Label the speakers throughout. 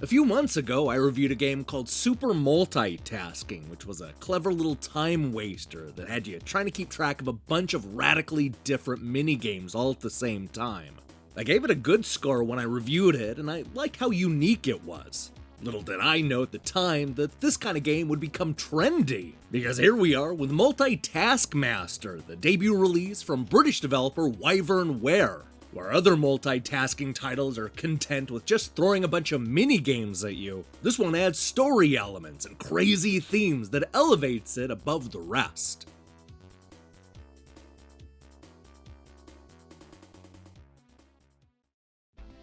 Speaker 1: A few months ago, I reviewed a game called Super Multitasking, which was a clever little time waster that had you trying to keep track of a bunch of radically different minigames all at the same time. I gave it a good score when I reviewed it, and I liked how unique it was. Little did I know at the time that this kind of game would become trendy, because here we are with Multitask Master, the debut release from British developer WyvernWare. Where other multitasking titles are content with just throwing a bunch of mini-games at you, this one adds story elements and crazy themes that elevates it above the rest.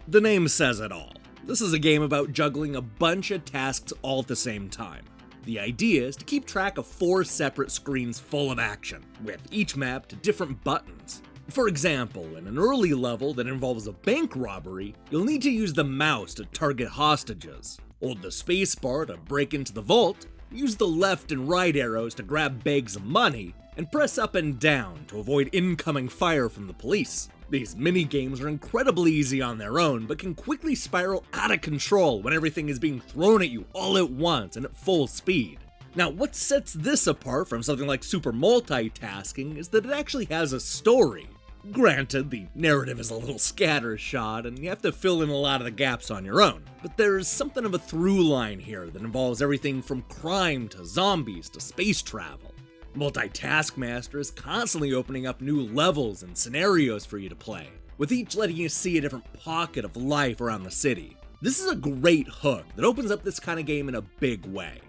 Speaker 1: The name says it all. This is a game about juggling a bunch of tasks all at the same time. The idea is to keep track of 4 separate screens full of action, with each mapped to different buttons. For example, in an early level that involves a bank robbery, you'll need to use the mouse to target hostages, hold the spacebar to break into the vault, use the left and right arrows to grab bags of money, and press up and down to avoid incoming fire from the police. These mini-games are incredibly easy on their own, but can quickly spiral out of control when everything is being thrown at you all at once and at full speed. Now, what sets this apart from something like Super Multitasking is that it actually has a story. Granted, the narrative is a little scattershot, and you have to fill in a lot of the gaps on your own, but there's something of a through line here that involves everything from crime to zombies to space travel. Multitask Master is constantly opening up new levels and scenarios for you to play, with each letting you see a different pocket of life around the city. This is a great hook that opens up this kind of game in a big way.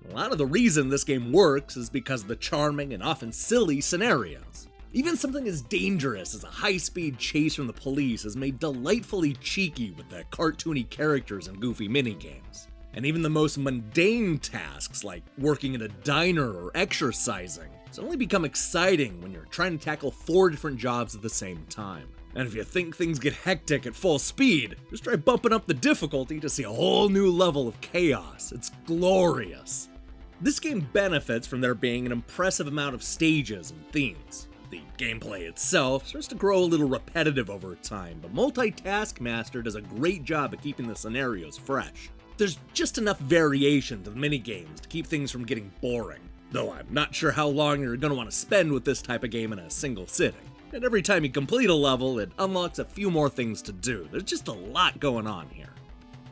Speaker 1: A lot of the reason this game works is because of the charming and often silly scenarios. Even something as dangerous as a high-speed chase from the police is made delightfully cheeky with the cartoony characters and goofy minigames. And even the most mundane tasks like working in a diner or exercising suddenly become exciting when you're trying to tackle 4 different jobs at the same time. And if you think things get hectic at full speed, just try bumping up the difficulty to see a whole new level of chaos. It's glorious. This game benefits from there being an impressive amount of stages and themes. The gameplay itself starts to grow a little repetitive over time, but Multitask Master does a great job at keeping the scenarios fresh. There's just enough variation to the minigames to keep things from getting boring, though I'm not sure how long you're going to want to spend with this type of game in a single sitting. And every time you complete a level, it unlocks a few more things to do. There's just a lot going on here.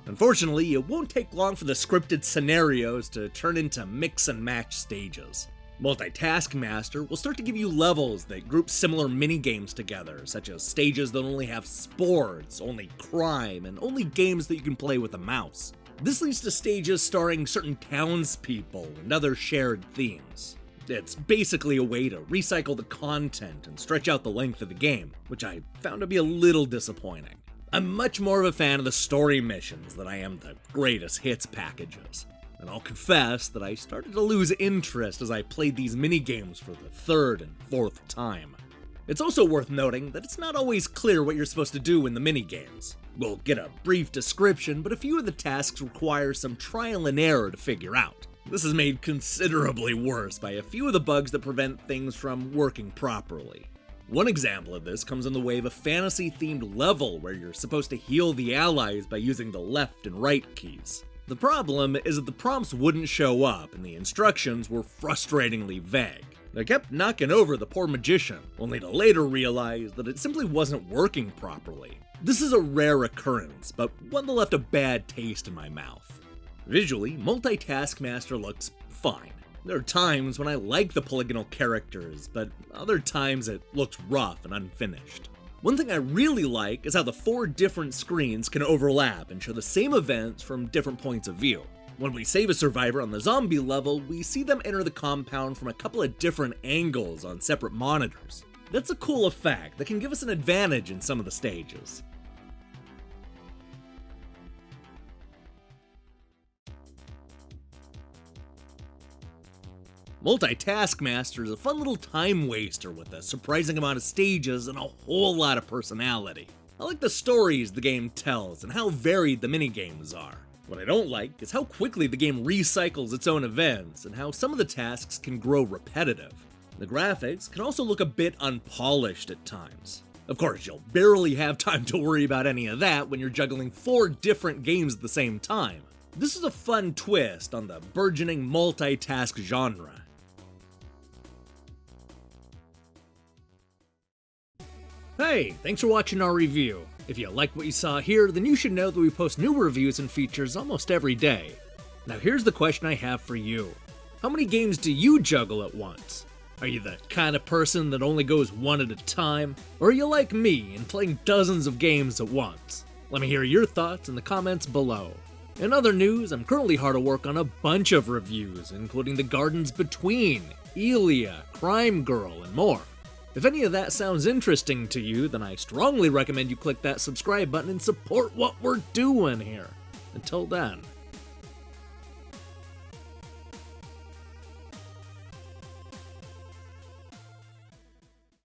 Speaker 1: Unfortunately, it won't take long for the scripted scenarios to turn into mix and match stages. Multitask Master will start to give you levels that group similar mini-games together, such as stages that only have sports, only crime, and only games that you can play with a mouse. This leads to stages starring certain townspeople and other shared themes. It's basically a way to recycle the content and stretch out the length of the game, which I found to be a little disappointing. I'm much more of a fan of the story missions than I am the greatest hits packages. And I'll confess that I started to lose interest as I played these mini-games for the 3rd and 4th time. It's also worth noting that it's not always clear what you're supposed to do in the mini-games. We'll get a brief description, but a few of the tasks require some trial and error to figure out. This is made considerably worse by a few of the bugs that prevent things from working properly. One example of this comes in the way of a fantasy-themed level where you're supposed to heal the allies by using the left and right keys. The problem is that the prompts wouldn't show up and the instructions were frustratingly vague. I kept knocking over the poor magician, only to later realize that it simply wasn't working properly. This is a rare occurrence, but one that left a bad taste in my mouth. Visually, Multitask Master looks fine. There are times when I like the polygonal characters, but other times it looks rough and unfinished. One thing I really like is how the 4 different screens can overlap and show the same events from different points of view. When we save a survivor on the zombie level, we see them enter the compound from a couple of different angles on separate monitors. That's a cool effect that can give us an advantage in some of the stages. Multitask Master is a fun little time waster with a surprising amount of stages and a whole lot of personality. I like the stories the game tells and how varied the minigames are. What I don't like is how quickly the game recycles its own events and how some of the tasks can grow repetitive. The graphics can also look a bit unpolished at times. Of course, you'll barely have time to worry about any of that when you're juggling 4 different games at the same time. This is a fun twist on the burgeoning multitask genre. Hey, thanks for watching our review. If you like what you saw here, then you should know that we post new reviews and features almost every day. Now here's the question I have for you. How many games do you juggle at once? Are you the kind of person that only goes one at a time? Or are you like me and playing dozens of games at once? Let me hear your thoughts in the comments below. In other news, I'm currently hard at work on a bunch of reviews, including The Gardens Between, Elia, Crime Girl, and more. If any of that sounds interesting to you, then I strongly recommend you click that subscribe button and support what we're doing here. Until then.